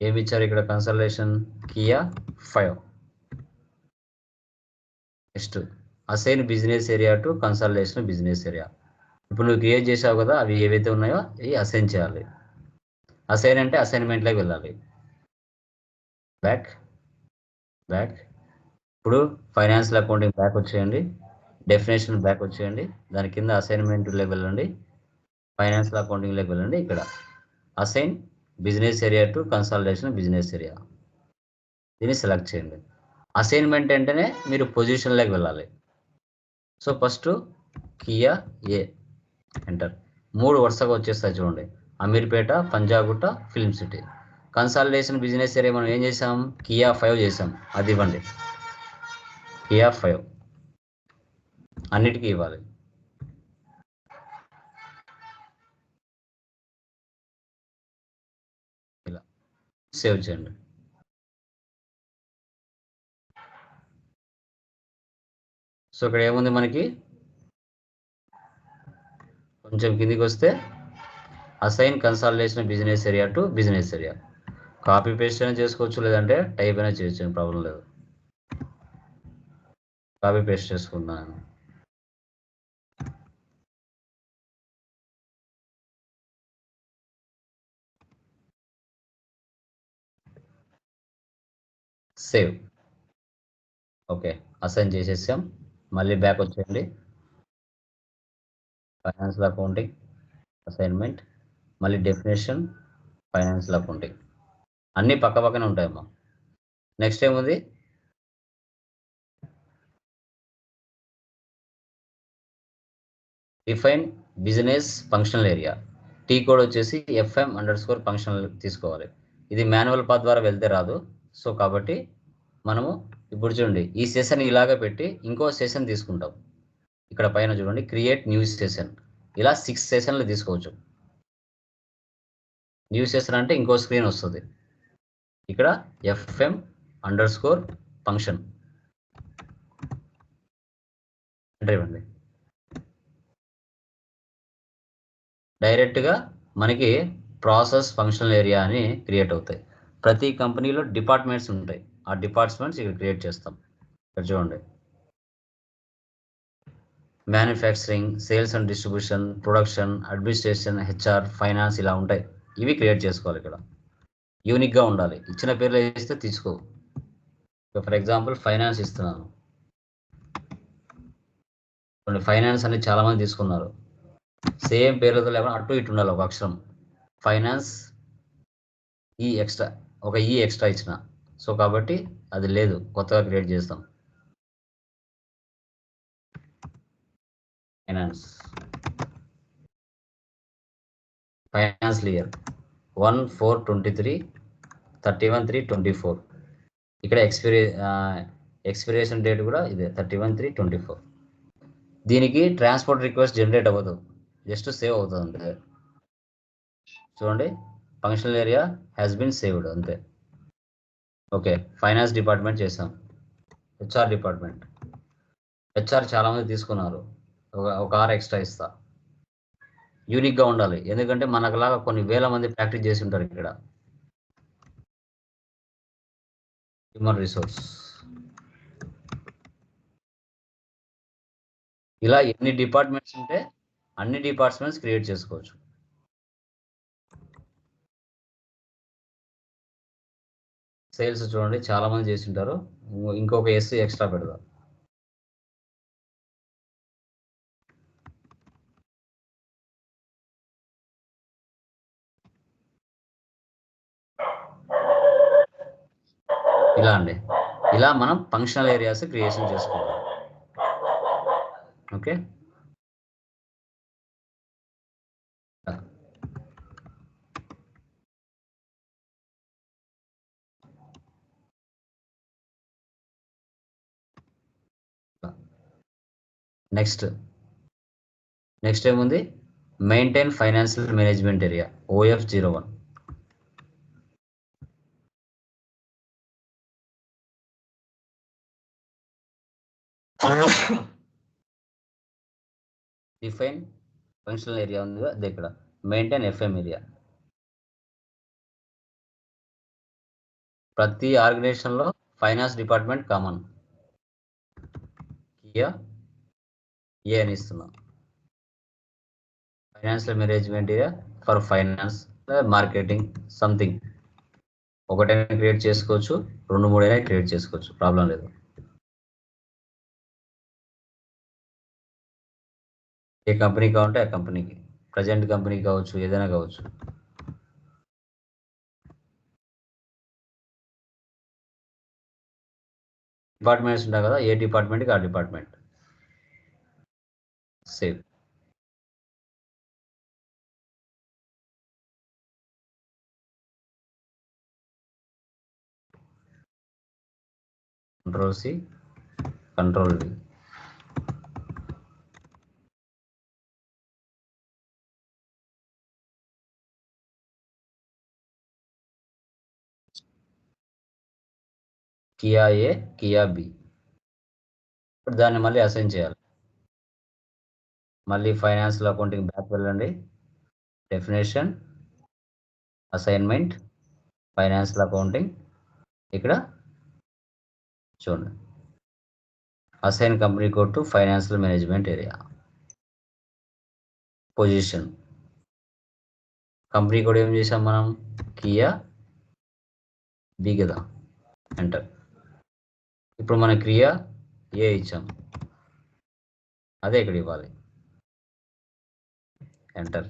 ఏమి ఇచ్చారు ఇక్కడ, consultation KIA5. Next assign business area to consultation business area. ఇప్పుడు నువ్వు క్రియేట్ చేసావు కదా, అవి ఏవైతే ఉన్నాయో అవి అసైన్ చేయాలి. అసైన్ అంటే అసైన్మెంట్లోకి వెళ్ళాలి. Back, back. ఇప్పుడు ఫైనాన్షియల్ అకౌంటింగ్ బ్యాక్ వచ్చేయండి, డెఫినేషన్ బ్యాక్ వచ్చేయండి, దాని కింద అసైన్మెంట్లోకి వెళ్ళండి, ఫైనాన్షియల్ అకౌంటింగ్లోకి వెళ్ళండి. ఇక్కడ assign business area to consolidation business area, దీన్ని సెలెక్ట్ చేయండి. అసైన్మెంట్ అంటేనే మీరు పొజిషన్లోకి వెళ్ళాలి. So first KIA, enter. 3 వరుసగా వచ్చేస్తాయి చూడండి, Ameerpet, Panjagutta, film city. Consolidation business area మనం ఏం చేసాం, KIA5 చేసాం, అది ఇవ్వండి. KIA5 అన్నిటికీ ఇవ్వాలి. ఇలా సేవ్ చేయండి. సో ఇక్కడ ఏముంది మనకి, కొంచెం కిందికి వస్తే assign consolidation business area to business area. Copy paste అయినా చేసుకోవచ్చు, లేదంటే టైప్ అయినా చేయొచ్చు, ప్రాబ్లం లేదు. కాపీ పేస్ట్ చేసుకున్నాను. సేవ్. ఓకే, అసైన్ చేసేసాం. మళ్ళీ బ్యాక్ వచ్చేయండి. ఫైనాన్షియల్ అకౌంటింగ్ అసైన్మెంట్, మళ్ళీ డెఫినేషన్, ఫైనాన్షియల్ అకౌంటింగ్ అన్నీ పక్క పక్కనే ఉంటాయమ్మా. నెక్స్ట్ ఏముంది? Define business functional area. T code వచ్చేసి FM__ ఫంక్షనల్ తీసుకోవాలి. ఇది మాన్యువల్ పాత్ ద్వారా వెళ్తే రాదు. సో కాబట్టి మనము ఇప్పుడు చూడండి, ఈ సెషన్ ఇలాగే పెట్టి ఇంకో సెషన్ తీసుకుంటాం. ఇక్కడ పైన చూడండి, క్రియేట్ న్యూ సెషన్. ఇలా 6 సెషన్లు తీసుకోవచ్చు. న్యూ సెషన్ అంటే ఇంకో స్క్రీన్ వస్తుంది. ఇక్కడ FM__ ఫంక్షన్ ఎంటర్ ఇవ్వండి. డైరెక్ట్గా మనకి ప్రాసెస్ ఫంక్షనల్ ఏరియా అని క్రియేట్ అవుతాయి. ప్రతి కంపెనీలో డిపార్ట్మెంట్స్ ఉంటాయి. ఆ డిపార్ట్మెంట్స్ ఇక్కడ క్రియేట్ చేస్తాం. ఇక్కడ చూడండి, manufacturing, sales and distribution, production, administration, HR, finance ఇలా ఉంటాయి. ఇవి క్రియేట్ చేసుకోవాలి. ఇక్కడ యూనిక్గా ఉండాలి. ఇచ్చిన పేర్లు వేస్తే తీసుకో. ఫర్ ఎగ్జాంపుల్ ఫైనాన్స్ ఇస్తున్నాను. ఫైనాన్స్ అని చాలా మంది తీసుకున్నారు. సేమ్ పేర్లతో లేకుండా అటు ఇటు ఉండాలి ఒక అక్షరం. ఫైనాన్స్ ఈ ఎక్స్ట్రా ఇచ్చిన. సో కాబట్టి అది లేదు, కొత్తగా క్రియేట్ చేస్తాం. Finance year 1/4/23, 31/3/24. ఇక్కడ ఎక్స్పిరేషన్ డేట్ కూడా ఇదే 31/3/24. దీనికి ట్రాన్స్పోర్ట్ రిక్వెస్ట్ జనరేట్ అవ్వదు, జస్ట్ సేవ్ అవుతుంది అంతే. చూడండి, functional area has been saved అంతే. ఓకే, ఫైనాన్స్ డిపార్ట్మెంట్ చేసాం. HR department. HR చాలా మంది తీసుకున్నారు. ఒక 6 ఎక్స్ట్రా ఇస్తా. యూనిక్గా ఉండాలి, ఎందుకంటే మనకులాగా కొన్ని వేల మంది ప్రాక్టీస్ చేసి ఉంటారు. ఇక్కడ హ్యూమన్ రిసోర్స్. ఇలా ఎన్ని డిపార్ట్మెంట్స్ ఉంటే అన్ని డిపార్ట్మెంట్స్ క్రియేట్ చేసుకోవచ్చు. సేల్స్ చూడండి, చాలా మంది చేసి ఉంటారు. ఇంకొక S ఎక్స్ట్రా పెడదాం. ఇలా అండి, ఇలా మనం ఫంక్షనల్ ఏరియాస్ క్రియేషన్ చేసుకోవాలి. ఓకే, నెక్స్ట్ ఏముంది? Maintain financial management area OF01. Define functional area ఉంది అదే ఇక్కడ. Maintain FM area. ప్రతి ఆర్గనైజేషన్లో ఫైనాన్స్ డిపార్ట్మెంట్ కామన్. కియా ఏ అని ఇస్తున్నాం. Financial management area for finance, marketing, something. ఒకటైనా క్రియేట్ చేసుకోవచ్చు, 2-3 అయినా క్రియేట్ చేసుకోవచ్చు, ప్రాబ్లం లేదు. ఏ కంపెనీ కావాలంటే ఆ కంపెనీకి, ప్రజెంట్ కంపెనీ కావచ్చు, ఏదైనా కావచ్చు. డిపార్ట్మెంట్స్ ఉంటాయి కదా, ఏ డిపార్ట్మెంట్కి ఆ department. Save. Ctrl+C, Ctrl+V. Kia A, Kia B. ఇప్పుడు దాన్ని మళ్ళీ అసైన్ చేయాలి. మళ్ళీ ఫైనాన్షియల్ అకౌంటింగ్ బ్యాక్ వెళ్ళండి. Definition, assignment, financial accounting. ఇక్కడ చూడండి, assign company code to financial management area. Position, company code ఏం చేసాం మనం? కియా B కదా. ఎంటర్. ఇప్పుడు మన క్రియ ఏ ఇచ్చాం, అదే ఇక్కడ ఇవ్వాలి. ఎంటర్.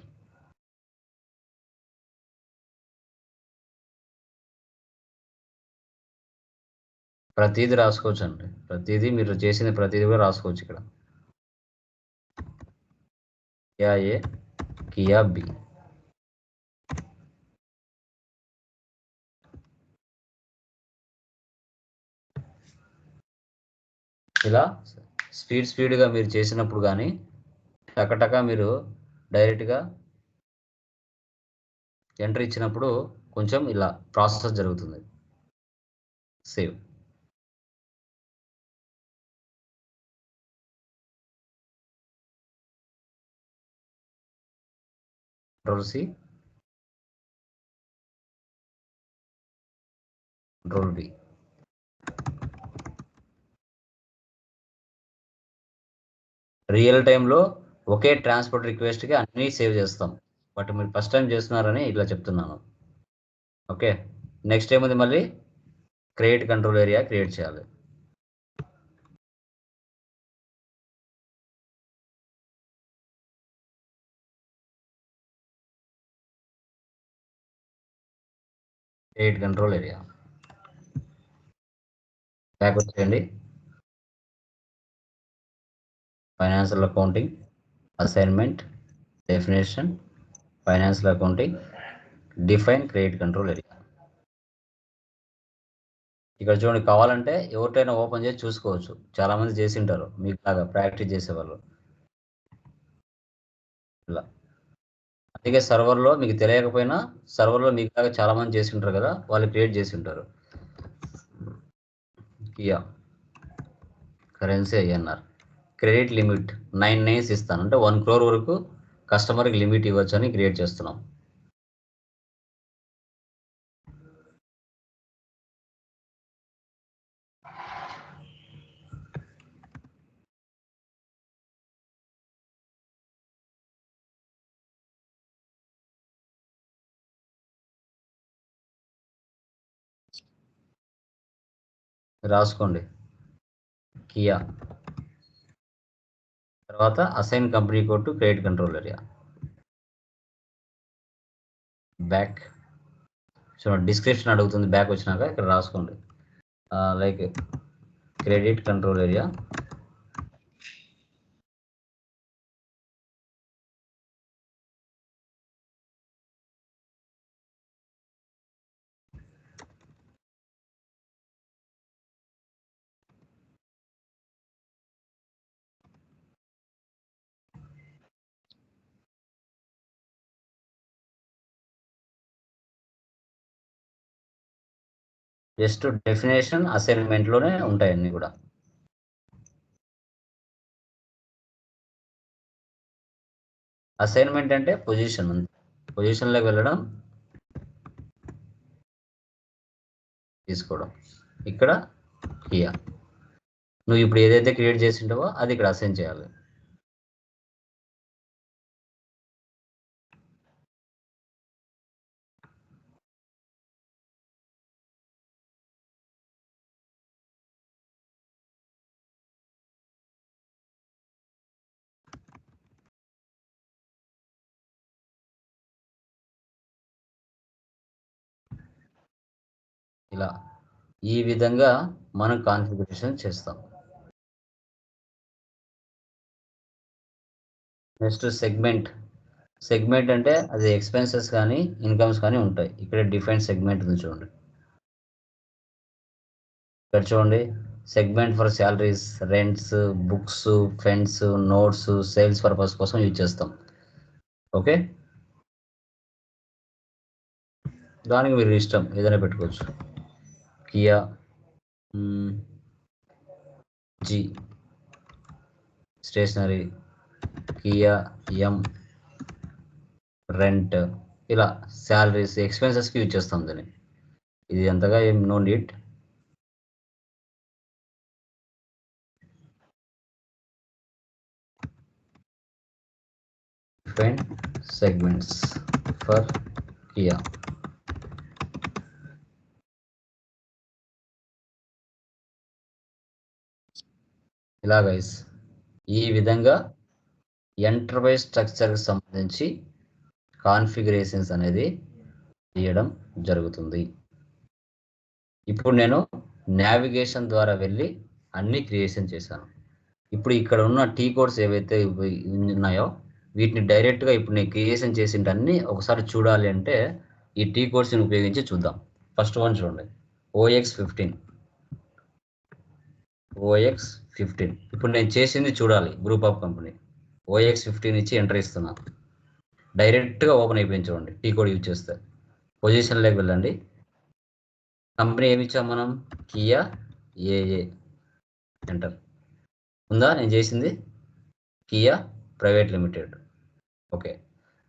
ప్రతిదీ రాసుకోవచ్చు అండి, ప్రతిదీ మీరు చేసిన ప్రతిదీ కూడా రాసుకోవచ్చు ఇక్కడ. కియా ఏ, కియా బి. ఇలా స్పీడ్గా మీరు చేసినప్పుడు కానీ టకటక మీరు డైరెక్ట్గా ఎంటర్ ఇచ్చినప్పుడు కొంచెం ఇలా ప్రాసెస్ జరుగుతుంది. Save. Control C, Control V. Real టైంలో ఒకే ట్రాన్స్పోర్ట్ రిక్వెస్ట్కి అన్నీ సేవ్ చేస్తాం, బట్ మీరు ఫస్ట్ టైం చేస్తున్నారని ఇట్లా చెప్తున్నాను. ఓకే, నెక్స్ట్ ఏముంది, మళ్ళీ క్రియేట్ కంట్రోల్ ఏరియా క్రియేట్ చేయాలి. క్రియేట్ కంట్రోల్ ఏరియా బ్యాక్ వచ్చేయండి. Financial accounting, assignment, definition, financial accounting, define create control area. ఇక్కడ చూడండి, కావాలంటే ఎవరికైనా ఓపెన్ చేసి చూసుకోవచ్చు, చాలా మంది చేసి ఉంటారు మీకు లాగా ప్రాక్టీస్ చేసేవాళ్ళు ఇలా. అందుకే సర్వర్లో మీకు తెలియకపోయినా సర్వర్లో మీకు లాగా చాలా మంది చేసి ఉంటారు కదా, వాళ్ళు క్రియేట్ చేసి ఉంటారు. Kia currency INR. Credit limit 9 names ఇస్తాను, అంటే 1 crore వరకు కస్టమర్కి లిమిట్ ఇవ్వచ్చు అని క్రియేట్ చేస్తున్నాం. రాసుకోండి కియా. తర్వాత assign company code to credit control area. Back చూడండి, డిస్క్రిప్షన్ అడుగుతుంది, బ్యాక్ వచ్చినాక ఇక్కడ రాసుకోండి. Like credit control area, just definition అసైన్మెంట్లోనే ఉంటాయి అన్నీ కూడా. అసైన్మెంట్ అంటే పొజిషన్లోకి వెళ్ళడం, తీసుకోవడం. ఇక్కడ కియా నువ్వు ఇప్పుడు ఏదైతే క్రియేట్ చేసి ఉంటావో అది ఇక్కడ అసైన్ చేయాలి. ఇలా ఈ విధంగా మనం కాన్ఫిగరేషన్ చేస్తాం. నెక్స్ట్ సెగ్మెంట్ అంటే అది ఎక్స్పెన్సెస్ కానీ ఇన్కమ్స్ కానీ ఉంటాయి. ఇక్కడ డిఫైన్ సెగ్మెంట్ ఉంది చూడండి, ఇక్కడ చూడండి, segment for salaries, rents, books, funds, notes, sales purpose కోసం యూజ్ చేస్తాం. ఓకే, దానికి మీరు ఇష్టం ఏదైనా పెట్టుకోవచ్చు. Kia G stationery, Kia M rent, ఇలా శాలరీస్ ఎక్స్పెన్సెస్కి యూజ్ చేస్తాం దాన్ని. ఇది అంతగా ఏం no need. Define segments for Kia. ఇలా గైస్ ఈ విధంగా ఎంటర్ప్రైజ్ స్ట్రక్చర్కి సంబంధించి కాన్ఫిగరేషన్స్ అనేది తీయడం జరుగుతుంది. ఇప్పుడు నేను నావిగేషన్ ద్వారా వెళ్ళి అన్ని క్రియేషన్ చేశాను. ఇప్పుడు ఇక్కడ ఉన్న టీ కోడ్స్ ఏవైతే ఉన్నాయో వీటిని డైరెక్ట్గా ఇప్పుడు నేను క్రియేషన్ చేసింటి అన్ని ఒకసారి చూడాలి అంటే ఈ టీ కోడ్స్ని ఉపయోగించి చూద్దాం. ఫస్ట్ వన్ చూడండి, OX15. ఇప్పుడు నేను చేసింది చూడాలి. గ్రూప్ ఆఫ్ కంపెనీ OX15 ఇచ్చి ఎంటర్ ఇస్తున్నా. డైరెక్ట్గా ఓపెన్ అయిపోయింది చూడండి టీ కోడ్ యూజ్ చేస్తే. పొజిషన్లోకి వెళ్ళండి. కంపెనీ ఏమి ఇచ్చాం మనం? కియా ఏఏ. ఎంటర్ ఉందా? నేను చేసింది Kia private limited. Okay,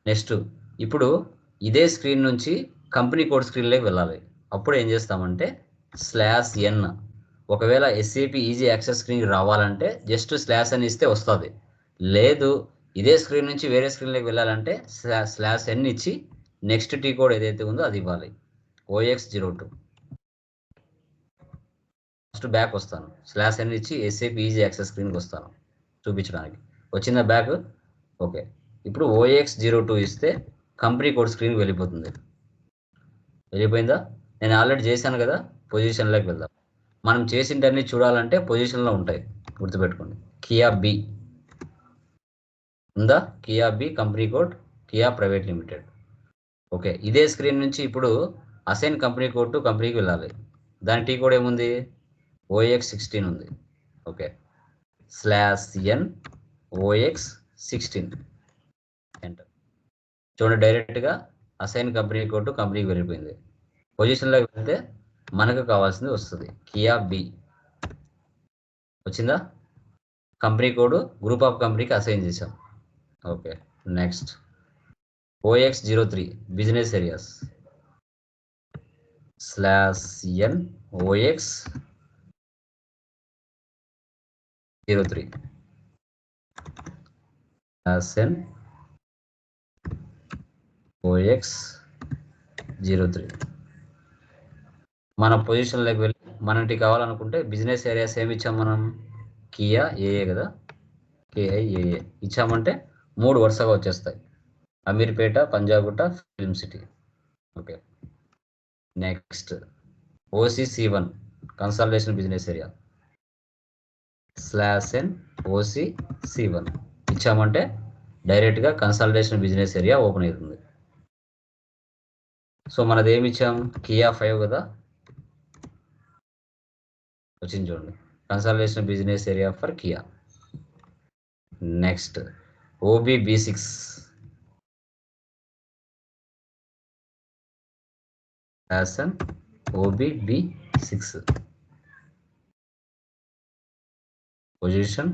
next ఇప్పుడు ఇదే స్క్రీన్ నుంచి కంపెనీ కోడ్ స్క్రీన్లోకి వెళ్ళాలి. అప్పుడు ఏం చేస్తామంటే /n. ఒకవేళ SAP ఈజీ యాక్సెస్ స్క్రీన్కి రావాలంటే జస్ట్ /n ఇస్తే వస్తుంది. లేదు ఇదే స్క్రీన్ నుంచి వేరే స్క్రీన్లోకి వెళ్ళాలంటే /n ఇచ్చి నెక్స్ట్ టీ కోడ్ ఏదైతే ఉందో అది ఇవ్వాలి. OX02. ఫస్ట్ బ్యాక్ వస్తాను. /n ఇచ్చి SAP ఈజీ యాక్సెస్ స్క్రీన్కి వస్తాను చూపించడానికి. వచ్చిందా బ్యాక్? ఓకే, ఇప్పుడు OX02 ఇస్తే కంపెనీ కోడ్ స్క్రీన్కి వెళ్ళిపోతుంది. వెళ్ళిపోయిందా? నేను ఆల్రెడీ చేశాను కదా. పొజిషన్లోకి వెళ్దాం. మనం చేసింటన్నీ చూడాలంటే పొజిషన్లో ఉంటాయి, గుర్తుపెట్టుకోండి. కియా బి ఉందా? Kia B company code Kia private limited. Okay, ఇదే స్క్రీన్ నుంచి ఇప్పుడు అసైన్ కంపెనీ కోడ్ టు కంపెనీకి వెళ్ళాలి. దాని టీ కోడ్ ఏముంది? OX16 ఉంది. Okay, /n OX16 enter. చూడండి డైరెక్ట్గా అసైన్ కంపెనీ కోడ్ టు కంపెనీకి వెళ్ళిపోయింది. పొజిషన్లోకి వెళ్తే మనకు కావాల్సింది వస్తుంది. కియా బి వచ్చిందా? కంపెనీ కోడ్ గ్రూప్ ఆఫ్ కంపెనీకి అసైన్ చేసాం. Okay, next OX03 business areas /n OX03 /n OX03. మన పొజిషన్లోకి వెళ్ళి మనకి కావాలనుకుంటే బిజినెస్ ఏరియాస్ ఏమి ఇచ్చాం మనం? కియా ఏఏ కదా, KIAA ఇచ్చామంటే 3 వరుసగా వచ్చేస్తాయి. Ameerpet, Panjagutta, film city. Okay, next OC1 consultation business area /n OC1 ఇచ్చామంటే డైరెక్ట్గా కన్సల్టేషన్ బిజినెస్ ఏరియా ఓపెన్ అవుతుంది. సో మనది ఏమి ఇచ్చాం? కియా 5 కదా, వచ్చింది చూడండి. Consultation business area for Kia. Next OBB6 /n OBB6 position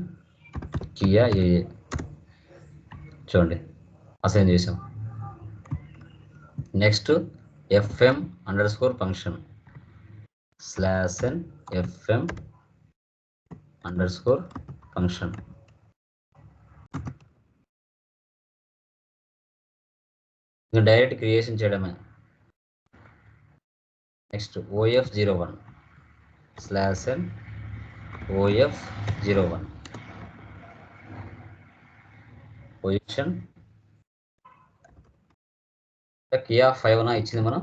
Kia ఏఏ. చూడండి అసైన్ చేసాం. Next FM_function /n FM_function. ఇంకా డైరెక్ట్ క్రియేషన్ చేయడమే. Next OF01 /n OF01 position Kia 5 ఇచ్చింది మనం.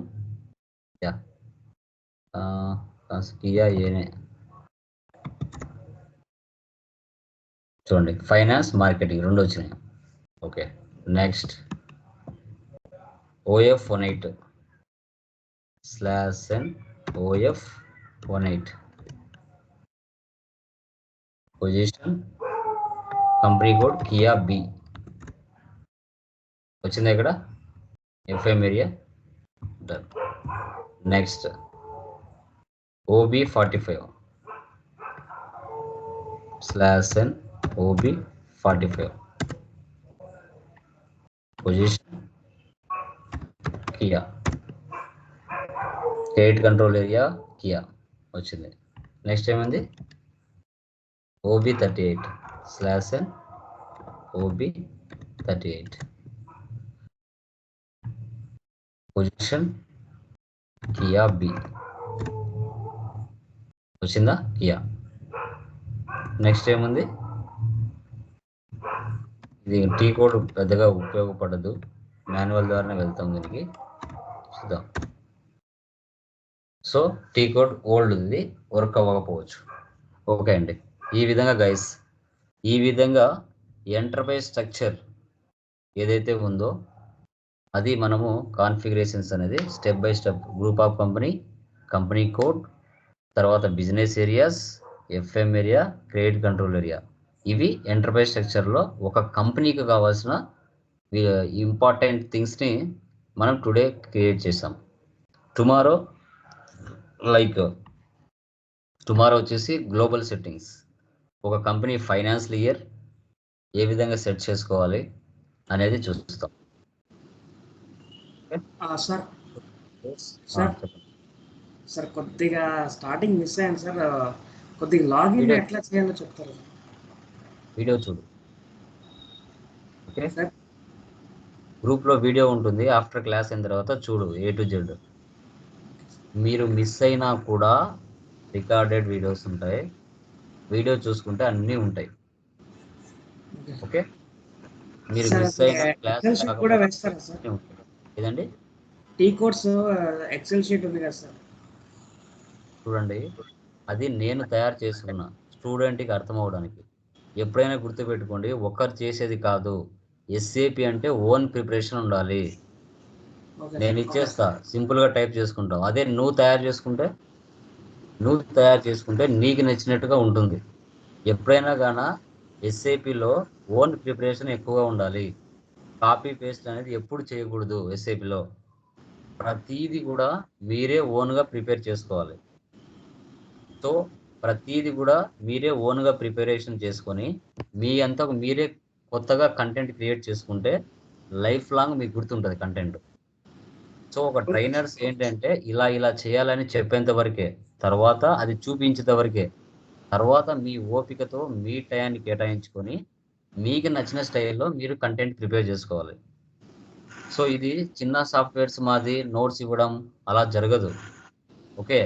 కియా ఏనే చూడండి, ఫైనాన్స్ మార్కెటింగ్ 2 వచ్చినాయి. Okay, next OF18 /n OF18 position company code Kia B. వచ్చింది ఇక్కడ FM area. Done. Next OB45 /n OB45 position Kia. Credit control area Kia వచ్చింది. Next ఏమైంది? OB38 /n OB38 position Kia B. వచ్చిందా? Kia. Next ఏముంది? ఇది T code పెద్దగా ఉపయోగపడదు, manual ద్వారానే వెళ్తాం దీనికి, చూద్దాం. సో టీ కోడ్ ఓల్డ్ ఉంది, వర్క్ అవ్వకపోవచ్చు. ఓకే అండి. ఈ విధంగా గైస్, ఈ విధంగా ఎంటర్ప్రైజ్ స్ట్రక్చర్ ఏదైతే ఉందో అది మనము కాన్ఫిగరేషన్స్ అనేది step by step, group of company, company code, తర్వాత business areas, FM area, credit control area, ఇవి ఎంటర్ప్రైజ్ స్ట్రక్చర్లో ఒక కంపెనీకి కావాల్సిన ఇంపార్టెంట్ థింగ్స్ని మనం టుడే క్రియేట్ చేసాం. టుమారో వచ్చేసి గ్లోబల్ సెట్టింగ్స్, ఒక కంపెనీ ఫైనాన్షియల్ ఇయర్ ఏ విధంగా సెట్ చేసుకోవాలి అనేది చూస్తాం. సార్ సార్ సార్ కొద్దిగా స్టార్టింగ్ మిస్ అయ్యాను సార్, కొద్దిగా లాగిన్ ఎట్లా చేయాలో చెప్తారు? వీడియో చూడు. ఓకే సార్, గ్రూప్లో వీడియో ఉంటుంది, ఆఫ్టర్ క్లాస్ అయిన తర్వాత చూడు A to Z. మీరు మిస్ అయినా కూడా రికార్డెడ్ వీడియోస్ ఉంటాయి, వీడియో చూసుకుంటే అన్నీ ఉంటాయి. ఓకే, మీరు మిస్ అయిన క్లాస్ కూడా వేస్తారా సార్? ఏదండి? టీ కోడ్స్ ఎక్సెల్ షీట్ ఉంది కదా సార్, చూడండి, అది నేను తయారు చేసుకున్నా స్టూడెంట్కి అర్థం అవడానికి. ఎప్పుడైనా గుర్తుపెట్టుకోండి, ఒకరు చేసేది కాదు. SAP అంటే ఓన్ ప్రిపరేషన్ ఉండాలి. నేను ఇచ్చేస్తా, సింపుల్గా టైప్ చేసుకుంటాం. అదే నువ్వు తయారు చేసుకుంటే నీకు నచ్చినట్టుగా ఉంటుంది. ఎప్పుడైనా కానీ SAPలో ఓన్ ప్రిపరేషన్ ఎక్కువగా ఉండాలి. కాపీ పేస్ట్ అనేది ఎప్పుడు చేయకూడదు. SAPలో ప్రతీది కూడా మీరే ఓన్గా ప్రిపేర్ చేసుకోవాలి. సో ప్రతీది కూడా మీరే ఓన్గా ప్రిపరేషన్ చేసుకొని మీ అంతకు మీరే కొత్తగా కంటెంట్ క్రియేట్ చేసుకుంటే లైఫ్ లాంగ్ మీకు గుర్తుంటుంది కంటెంట్. సో ఒక ట్రైనర్స్ ఏంటంటే ఇలా చేయాలని చెప్పేంత వరకే, తర్వాత అది చూపించేంత వరకే, తర్వాత మీ ఓపికతో మీ టయాన్ని కేటాయించుకొని మీకు నచ్చిన స్టైల్లో మీరు కంటెంట్ ప్రిపేర్ చేసుకోవాలి. సో ఇది చిన్న సాఫ్ట్వేర్స్ మాది నోట్స్ ఇవ్వడం అలా జరగదు. ఓకే.